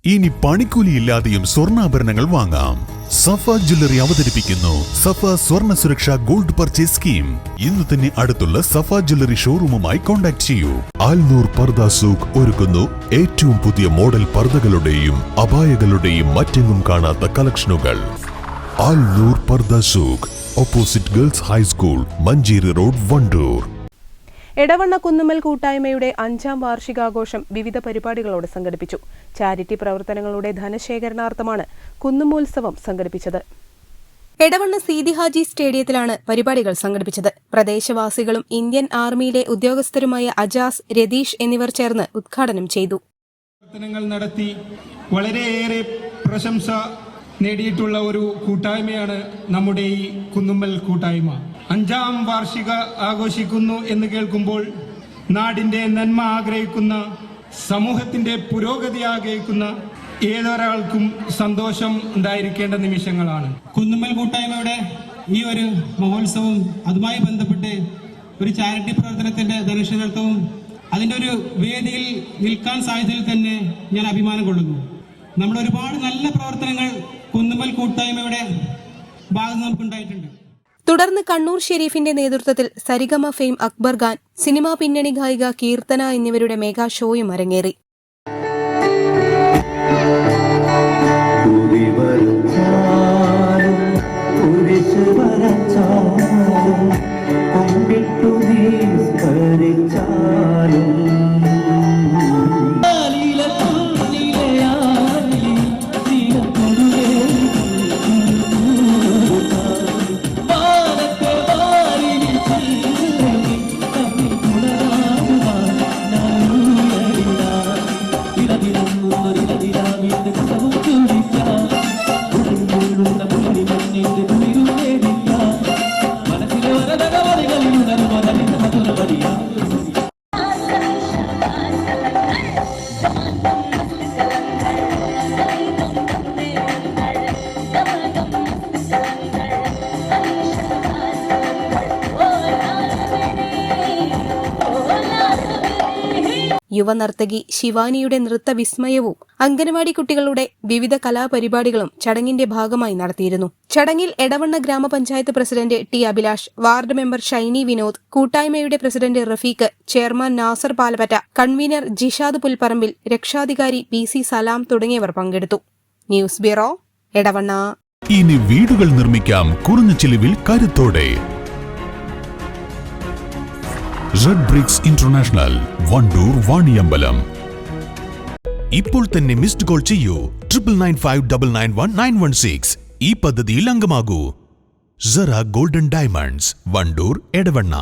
ഇനി പണിക്കൂലിയില്ലാതെയും സ്വർണ്ണാഭരണങ്ങൾ വാങ്ങാം. സഫ ജ്വല്ലറി അവതരിപ്പിക്കുന്നു സഫ സ്വർണ്ണ സുരക്ഷ ഗോൾഡ് പർച്ചേസ് സ്കീം. ഇന്ന് തന്നെ അടുത്തുള്ള സഫ ജ്വല്ലറി ഷോറൂമുമായി കോൺടാക്ട് ചെയ്യൂ. ആൽനൂർ പർദ സൂഖ് ഒരുക്കുന്നു ഏറ്റവും പുതിയ മോഡൽ പർദകളുടെയും അബായകളുടെയും മറ്റെങ്ങും കാണാത്ത കളക്ഷനുകൾ. Alnoor Pardha Souq, opposite girls high school, Manjeri road, Wandoor. Edavanna Kunnummal കൂട്ടായ്മയുടെ 5ാം വാർഷികാഘോഷം വിവിധ പരിപാടികളോടെ സംഘടിപ്പിച്ചു. ചാരിറ്റി പ്രവർത്തനങ്ങളുടെ ധനശേഖരണാർത്ഥമാണ് കുന്നുമ്മോത്സവം സംഘടിപ്പിച്ചത്. എടവണ്ണ സീതി ഹാജി സ്റ്റേഡിയത്തിലാണ് പരിപാടികൾ സംഘടിപ്പിച്ചത്. പ്രദേശവാസികളും ഇന്ത്യൻ ആർമിയിലെ ഉദ്യോഗസ്ഥരുമായ അജാസ്, രതീഷ് എന്നിവർ ചേർന്ന് ഉദ്ഘാടനം ചെയ്തു. പ്രവർത്തനങ്ങൾ നടത്തി വളരെയേറെ പ്രശംസ നേടിയിട്ടുള്ള ഒരു കൂട്ടായ്മയാണ് നമ്മുടെ ഈ കുന്നുമ്മൽ കൂട്ടായ്മ. 5ാം വാർഷിക ആഘോഷിക്കുന്നു എന്ന് കേൾക്കുമ്പോൾ നാടിന്റെ നന്മ ആഗ്രഹിക്കുന്ന, സമൂഹത്തിന്റെ പുരോഗതി ആഗ്രഹിക്കുന്ന ഏതൊരാൾക്കും സന്തോഷം ഉണ്ടായിരിക്കേണ്ട നിമിഷങ്ങളാണ്. കുന്നുമ്മൽ കൂട്ടായ്മയുടെ ഈ ഒരു മഹോത്സവം, അതുമായി ബന്ധപ്പെട്ട് ഒരു ചാരിറ്റി പ്രവർത്തനത്തിന്റെ ധനശേഖരണവും അതിന്റെ ഒരു വേദിയിൽ നിൽക്കാൻ സാധിച്ചതിൽ തന്നെ ഞാൻ അഭിമാനം കൊള്ളുന്നു. നമ്മുടെ ഒരുപാട് നല്ല പ്രവർത്തനങ്ങൾ കുന്നുമ്മൽ കൂട്ടായ്മയുടെ ഭാഗത്ത് നമുക്കുണ്ടായിട്ടുണ്ട്. തുടർന്ന് കണ്ണൂർ ഷെരീഫിന്റെ നേതൃത്വത്തിൽ സരിഗമ ഫെയിം അക്ബർ ഖാൻ, സിനിമാ പിന്നണി ഗായിക കീർത്തന എന്നിവരുടെ മെഗാ ഷോയും അരങ്ങേറി. യുവനർത്തകി ശിവാനിയുടെ നൃത്തവിസ്മയവും അംഗനവാടി കുട്ടികളുടെ വിവിധ കലാപരിപാടികളും ചടങ്ങിന്റെ ഭാഗമായി നടത്തിയിരുന്നു. ചടങ്ങിൽ Edavanna grama panchayat president T Abhilash, ward member Shiny Vinod, കൂട്ടായ്മയുടെ president Rafeeq, chairman Nasar Palappatta, convener Jishad Pulparambil, രക്ഷാധികാരി PC സലാം തുടങ്ങിയവർ പങ്കെടുത്തു. News bureau, Edavanna. ഇനി വീടുകൾ നിർമ്മിക്കാം കുറഞ്ഞ ചിലവിൽ കരുത്തോടെ. Red bricks international, Wandoor, Vaniyambalam. ഇപ്പോൾ തന്നെ മിസ്ഡ് കോൾ ചെയ്യൂ 9995991916. ഈ പദ്ധതിയിൽ അംഗമാകൂ. Zara golden diamonds, Wandoor, Edavanna.